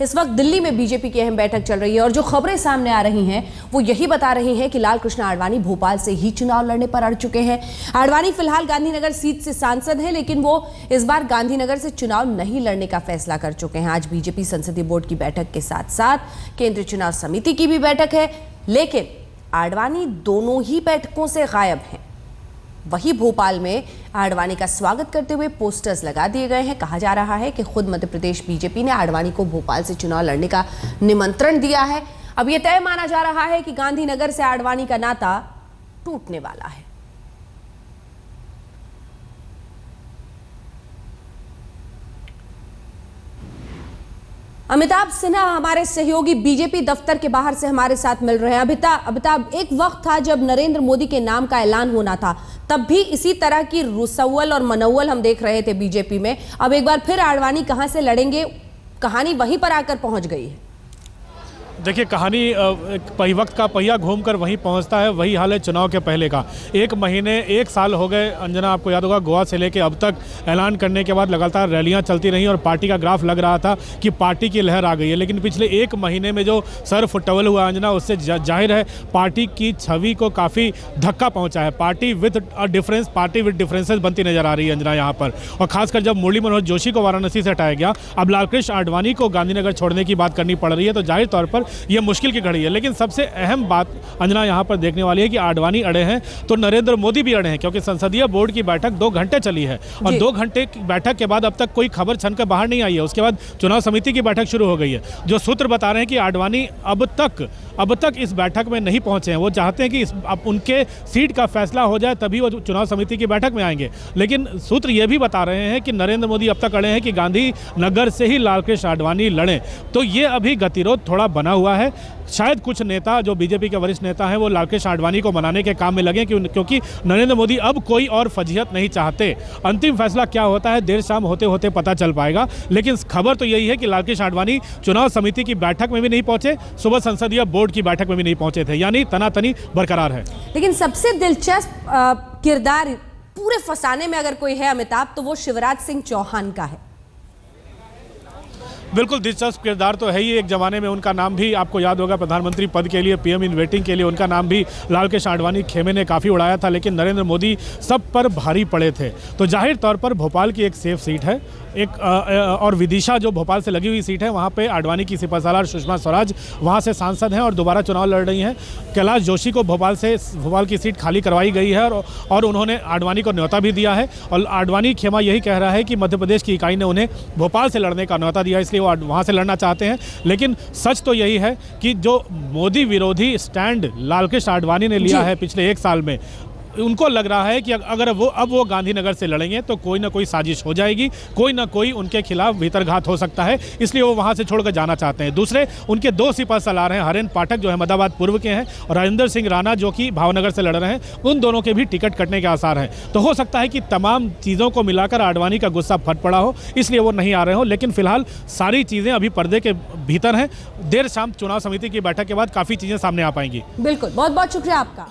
इस वक्त दिल्ली में बीजेपी की अहम बैठक चल रही है और जो खबरें सामने आ रही हैं वो यही बता रही हैं कि लाल कृष्ण आडवाणी भोपाल से ही चुनाव लड़ने पर अड़ चुके हैं। आडवाणी फिलहाल गांधीनगर सीट से सांसद हैं, लेकिन वो इस बार गांधीनगर से चुनाव नहीं लड़ने का फैसला कर चुके हैं। आज बीजेपी संसदीय बोर्ड की बैठक के साथ साथ केंद्रीय चुनाव समिति की भी बैठक है, लेकिन आडवाणी दोनों ही बैठकों से गायब हैं। वहीं भोपाल में आडवाणी का स्वागत करते हुए पोस्टर्स लगा दिए गए हैं। कहा जा रहा है कि खुद मध्य प्रदेश बीजेपी ने आडवाणी को भोपाल से चुनाव लड़ने का निमंत्रण दिया है। अब यह तय माना जा रहा है कि गांधीनगर से आडवाणी का नाता टूटने वाला है। अमिताभ सिन्हा हमारे सहयोगी बीजेपी दफ्तर के बाहर से हमारे साथ मिल रहे हैं। अमिताभ, एक वक्त था जब नरेंद्र मोदी के नाम का ऐलान होना था, तब भी इसी तरह की रुसव्वल और मनव्वल हम देख रहे थे बीजेपी में। अब एक बार फिर आडवाणी कहां से लड़ेंगे, कहानी वहीं पर आकर पहुंच गई है। देखिए, कहानी वक्त का पहिया घूमकर वहीं पहुंचता है। वही हाल है चुनाव के पहले का। एक साल हो गए अंजना, आपको याद होगा गोवा से लेके अब तक ऐलान करने के बाद लगातार रैलियां चलती रहीं और पार्टी का ग्राफ लग रहा था कि पार्टी की लहर आ गई है। लेकिन पिछले एक महीने में जो सर फुटवल हुआ अंजना, उससे जाहिर है पार्टी की छवि को काफ़ी धक्का पहुँचा है। पार्टी विद डिफरेंसेस बनती नजर आ रही है अंजना यहाँ पर। और खासकर जब मुरली मनोहर जोशी को वाराणसी से हटाया गया, अब लालकृष्ण आडवाणी को गांधीनगर छोड़ने की बात करनी पड़ रही है, तो जाहिर तौर पर यह मुश्किल की घड़ी है। लेकिन सबसे अहम बात अंजना यहां पर देखने वाली है कि आडवाणी अड़े हैं तो नरेंद्र मोदी भी अड़े हैं, क्योंकि संसदीय बोर्ड की बैठक 2 घंटे चली है और 2 घंटे की बैठक के बाद अब तक कोई खबर छनकर बाहर नहीं आई है। उसके बाद चुनाव समिति की बैठक शुरू हो गई है। जो सूत्र बता रहे हैं कि आडवाणी अब तक इस बैठक में नहीं पहुंचे हैं। वो चाहते हैं कि अब उनके सीट का फैसला हो जाए तभी वो चुनाव समिति की बैठक में आएंगे। लेकिन सूत्र ये भी बता रहे हैं कि नरेंद्र मोदी अब तक अड़े हैं कि गांधीनगर से ही लालकृष्ण आडवाणी लड़ें। तो ये अभी गतिरोध थोड़ा बना हुआ है। शायद कुछ नेता, जो बीजेपी के वरिष्ठ नेता हैं, वो लालकृष्ण आडवाणी को मनाने के काम में लगे, क्योंकि नरेंद्र मोदी अब कोई और फजीहत नहीं चाहते। अंतिम फैसला क्या होता है देर शाम होते होते पता चल पाएगा। लेकिन खबर तो यही है कि लालकृष्ण आडवाणी चुनाव समिति की बैठक में भी नहीं पहुंचे, सुबह संसदीय बोर्ड की बैठक में भी नहीं पहुंचे थे, यानी तनातनी बरकरार है। लेकिन सबसे दिलचस्प किरदार पूरे फसाने में अगर कोई है अमिताभ, तो वो शिवराज सिंह चौहान का है। बिल्कुल दिलचस्प किरदार तो है ही। एक जमाने में उनका नाम भी आपको याद होगा, प्रधानमंत्री पद के लिए, पीएम इन वेटिंग के लिए उनका नाम भी लालकृष्ण आडवाणी खेमे ने काफ़ी उड़ाया था। लेकिन नरेंद्र मोदी सब पर भारी पड़े थे। तो जाहिर तौर पर भोपाल की एक सेफ सीट है, और विदिशा जो भोपाल से लगी हुई सीट है, वहाँ पे आडवाणी की सिपहसालार सुषमा स्वराज वहाँ से सांसद हैं और दोबारा चुनाव लड़ रही हैं। कैलाश जोशी को भोपाल की सीट खाली करवाई गई है और उन्होंने आडवाणी को न्योता भी दिया है। और आडवाणी खेमा यही कह रहा है कि मध्य प्रदेश की इकाई ने उन्हें भोपाल से लड़ने का न्योता दिया, इसलिए वो वहाँ से लड़ना चाहते हैं। लेकिन सच तो यही है कि जो मोदी विरोधी स्टैंड लालकृष्ण आडवाणी ने लिया है पिछले 1 साल में, उनको लग रहा है कि अगर वो गांधीनगर से लड़ेंगे तो कोई ना कोई साजिश हो जाएगी, कोई ना कोई उनके खिलाफ भीतरघात हो सकता है, इसलिए वो वहां से छोड़कर जाना चाहते हैं। दूसरे उनके 2 सिपहसालार हैं, हरेन पाठक जो अहमदाबाद पूर्व के हैं और राजेंद्र सिंह राणा जो कि भावनगर से लड़ रहे हैं, उन दोनों के भी टिकट कटने के आसार हैं। तो हो सकता है कि तमाम चीज़ों को मिलाकर आडवाणी का गुस्सा फट पड़ा हो, इसलिए वो नहीं आ रहे हो। लेकिन फिलहाल सारी चीज़ें अभी पर्दे के भीतर हैं। देर शाम चुनाव समिति की बैठक के बाद काफ़ी चीज़ें सामने आ पाएंगी। बिल्कुल, बहुत बहुत शुक्रिया आपका।